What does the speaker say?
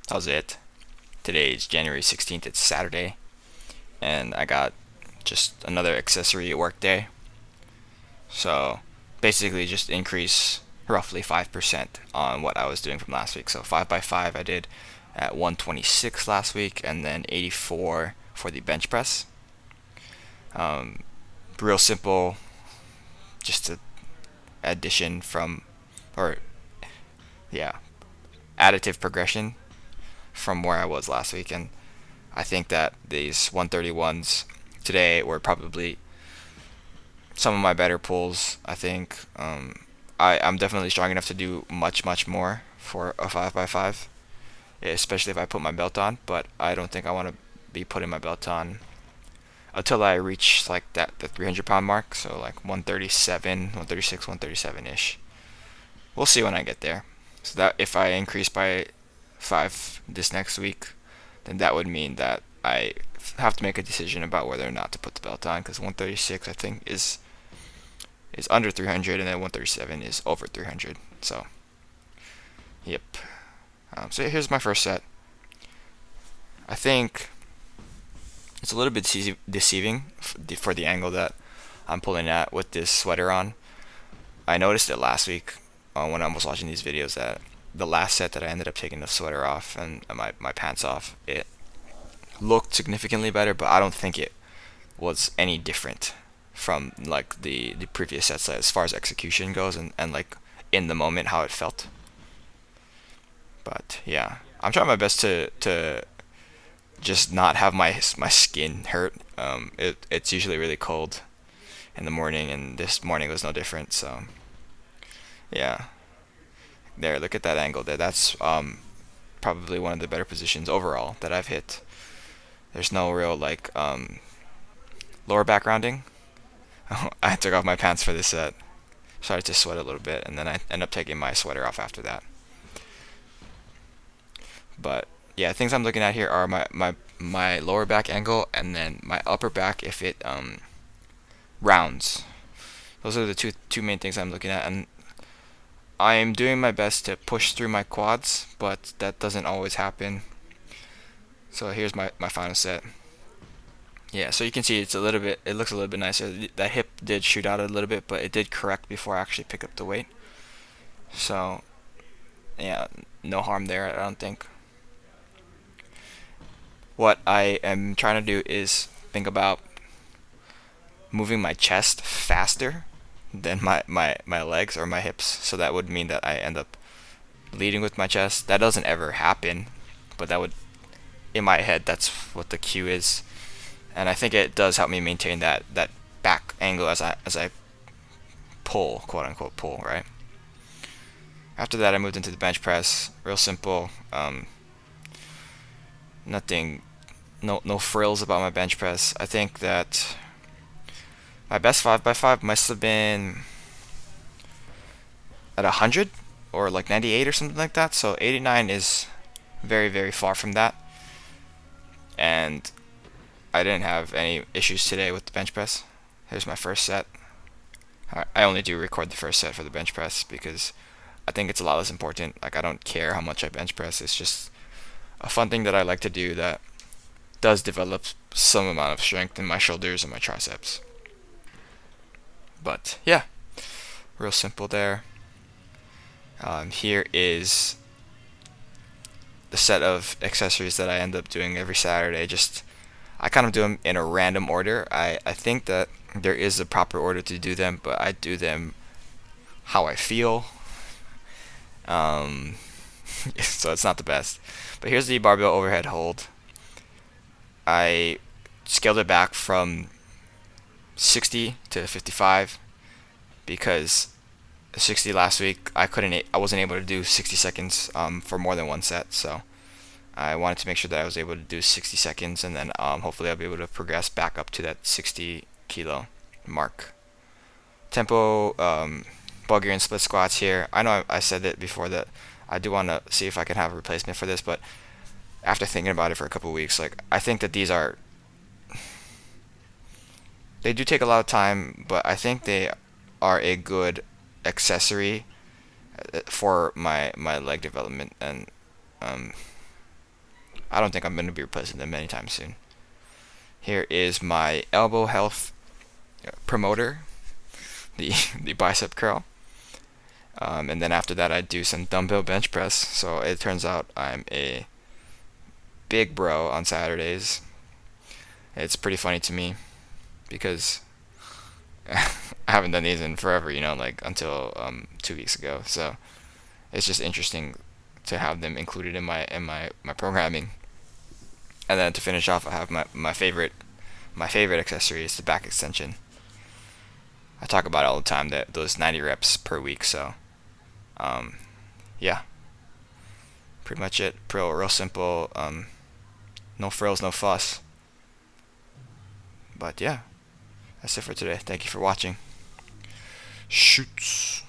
How's it? Today is January 16th, it's Saturday, and I got just another accessory work day. So basically, just increase roughly 5% on what I was doing from last week. So 5 by 5 I did at 126 last week, and then 84 for the bench press. Um, Real simple, just a addition from, or yeah, additive progression from where I was last week. And I think that these 131s today were probably some of my better pulls. I think I'm definitely strong enough to do much more for a 5 by 5, especially if I put my belt on. But I don't think I want to be putting my belt on until I reach like that the 300-pound mark. So like 137, 136, 137 ish. We'll see when I get there. So that if I increase by 5 this next week, then that would mean that I have to make a decision about whether or not to put the belt on, because 136 I think is under 300, and then 137 is over 300. So yep. So here's my first set. I think it's a little bit deceiving for the angle that I'm pulling at with this sweater on. I noticed it last week when I was watching these videos that the last set that I ended up taking the sweater off and my pants off, it looked significantly better, but I don't think it was any different from like the previous sets as far as execution goes, and like in the moment how it felt. But yeah, I'm trying my best to just not have my skin hurt. It's usually really cold in the morning, and this morning was no different. So yeah, there, look at that angle there. That's probably one of the better positions overall that I've hit. There's no real like lower back rounding. I took off my pants for this set. Started to sweat a little bit, and then I end up taking my sweater off after that. But yeah, things I'm looking at here are my lower back angle, and then my upper back if it rounds. Those are the two main things I'm looking at, and I'm doing my best to push through my quads, but that doesn't always happen. So here's my final set. Yeah, so you can see it looks a little bit nicer. That hip did shoot out a little bit, but it did correct before I actually pick up the weight. So yeah, no harm there, I don't think. What I am trying to do is think about moving my chest faster than my legs or my hips. So that would mean that I end up leading with my chest. That doesn't ever happen, but that would, in my head, that's what the cue is. And I think it does help me maintain that back angle as I pull, quote unquote pull, right? After that, I moved into the bench press. Real simple. Nothing, no frills about my bench press. I think that my best 5 by 5 must have been at 100 or like 98 or something like that. So 89 is very far from that. And I didn't have any issues today with the bench press. Here's my first set. I only do record the first set for the bench press because I think it's a lot less important. Like, I don't care how much I bench press. It's just a fun thing that I like to do that does develop some amount of strength in my shoulders and my triceps. But yeah, real simple there. Here is the set of accessories that I end up doing every Saturday. Just I kind of do them in a random order. I think that there is a proper order to do them, but I do them how I feel. Um, so it's not the best. But here's the barbell overhead hold. I scaled it back from 60 to 55 because 60 last week I wasn't able to do 60 seconds for more than one set. So I wanted to make sure that I was able to do 60 seconds, and then hopefully I'll be able to progress back up to that 60 kilo mark. Tempo Bulgarian split squats here. I know I said it before that I do want to see if I can have a replacement for this, but after thinking about it for a couple weeks, like, I think that they do take a lot of time, but I think they are a good accessory for my leg development. And um, I don't think I'm going to be replacing them anytime soon. Here is my elbow health promoter, the the bicep curl. And then after that, I do some dumbbell bench press. So it turns out I'm a big bro on Saturdays. It's pretty funny to me because I haven't done these in forever, like until 2 weeks ago. So it's just interesting to have them included in my programming. And then to finish off, I have my favorite accessory is the back extension. I talk about it all the time, that those 90 reps per week. So um, yeah, pretty much it. Real simple. No frills, no fuss. But yeah, that's it for today. Thank you for watching. Shoots.